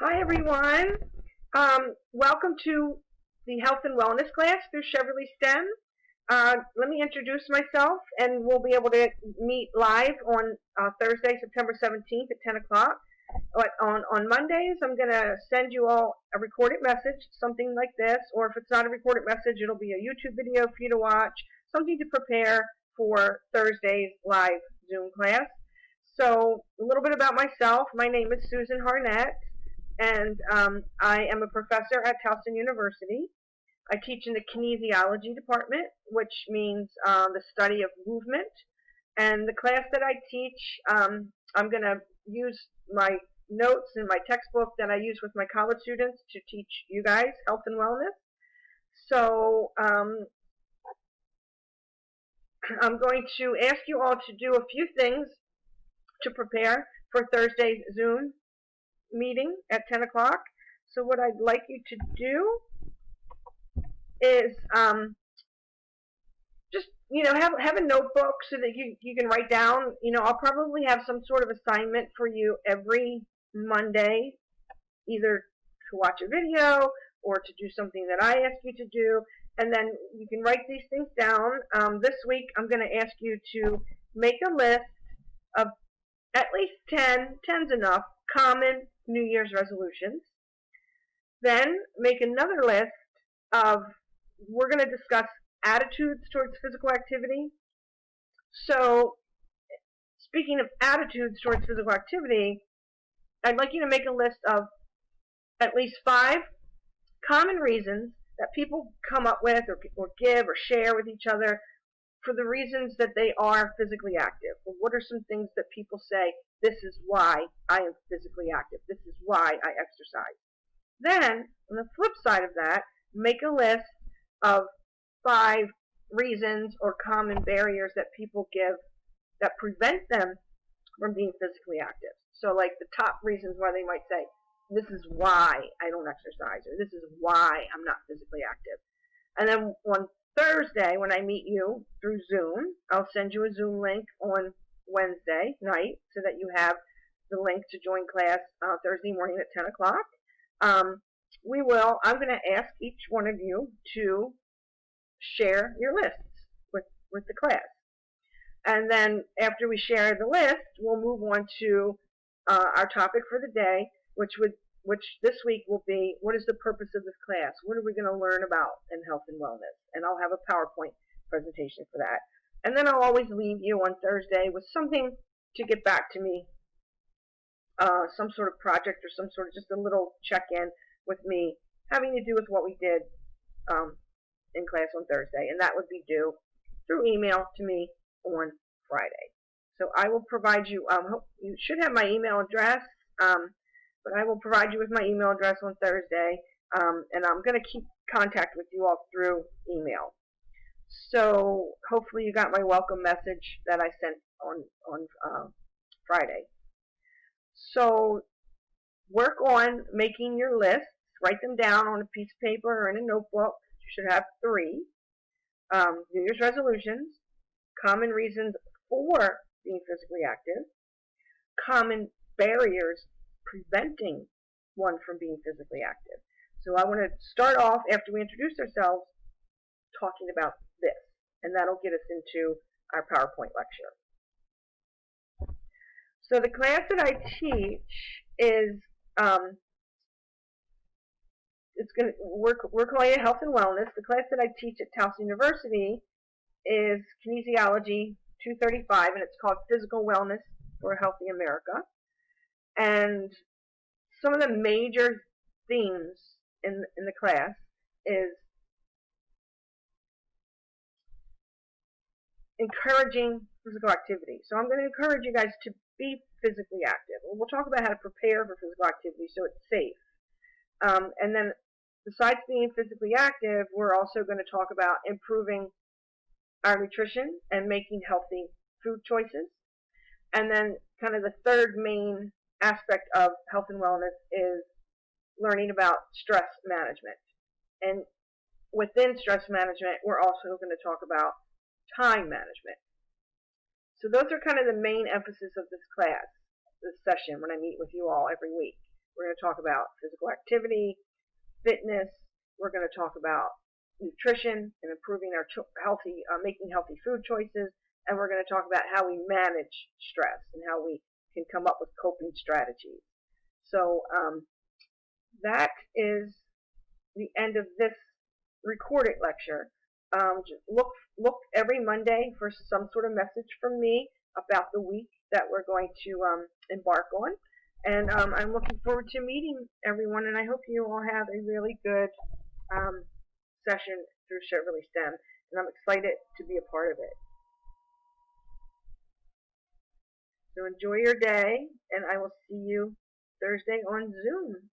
Hi everyone. Welcome to the Health and Wellness class through Cheverly STEM. Let me introduce myself and we'll be able to meet live on Thursday, September 17th at 10 o'clock. On Mondays, I'm going to send you all a recorded message, something like this, or if it's not a recorded message, it'll be a YouTube video for you to watch, something to prepare for Thursday's live Zoom class. So a little bit about myself. My name is Susan Harnett, and I am a professor at Towson University. I teach in the kinesiology department, which means the study of movement. And the class that I teach, I'm going to use my notes and my textbook that I use with my college students to teach you guys health and wellness. So I'm going to ask you all to do a few things to prepare for Thursday's Zoom meeting at 10 o'clock. So what I'd like you to do is just, have a notebook so that you can write down. I'll probably have some sort of assignment for you every Monday, either to watch a video or to do something that I ask you to do. And then you can write these things down. This week I'm going to ask you to make a list of at least 10's enough, common New Year's resolutions. Then make another list of, we're going to discuss attitudes towards physical activity. So speaking of attitudes towards physical activity, I'd like you to make a list of at least 5 common reasons that people come up with or give or share with each other for the reasons that they are physically active. Well, what are some things that people say, this is why I am physically active, this is why I exercise. Then, on the flip side of that, make a list of 5 reasons or common barriers that people give that prevent them from being physically active. So like the top reasons why they might say, this is why I don't exercise, or this is why I'm not physically active. And then on Thursday, when I meet you through Zoom, I'll send you a Zoom link on Wednesday night so that you have the link to join class Thursday morning at 10 o'clock. I'm going to ask each one of you to share your lists with the class. And then after we share the list, we'll move on to our topic for the day, which this week will be, what is the purpose of this class? What are we going to learn about in health and wellness? And I'll have a PowerPoint presentation for that. And then I'll always leave you on Thursday with something to get back to me, some sort of project or some sort of just a little check-in with me having to do with what we did in class on Thursday. And that would be due through email to me on Friday. So I will provide you, you should have my email address, but I will provide you with my email address on Thursday, and I'm going to keep contact with you all through email. So hopefully you got my welcome message that I sent on Friday. So work on making your lists. Write them down on a piece of paper or in a notebook. You should have 3. New Year's resolutions, common reasons for being physically active, common barriers preventing one from being physically active. So I want to start off, after we introduce ourselves, talking about this, and that'll get us into our PowerPoint lecture. So the class that I teach is, we're calling it Health and Wellness. The class that I teach at Towson University is Kinesiology 235, and it's called Physical Wellness for a Healthy America. And some of the major themes in the class is encouraging physical activity. So I'm going to encourage you guys to be physically active. We'll talk about how to prepare for physical activity so it's safe. And then besides being physically active, we're also going to talk about improving our nutrition and making healthy food choices. And then kind of the third main aspect of health and wellness is learning about stress management. And within stress management, we're also going to talk about time management. So those are kind of the main emphasis of this class, this session, when I meet with you all every week. We're going to talk about physical activity, fitness. We're going to talk about nutrition and improving our making healthy food choices. And we're going to talk about how we manage stress and how we can come up with coping strategies. So that is the end of this recorded lecture. Just look every Monday for some sort of message from me about the week that we're going to embark on. And I'm looking forward to meeting everyone, and I hope you all have a really good session through Cheverly STEM, and I'm excited to be a part of it. So enjoy your day, and I will see you Thursday on Zoom.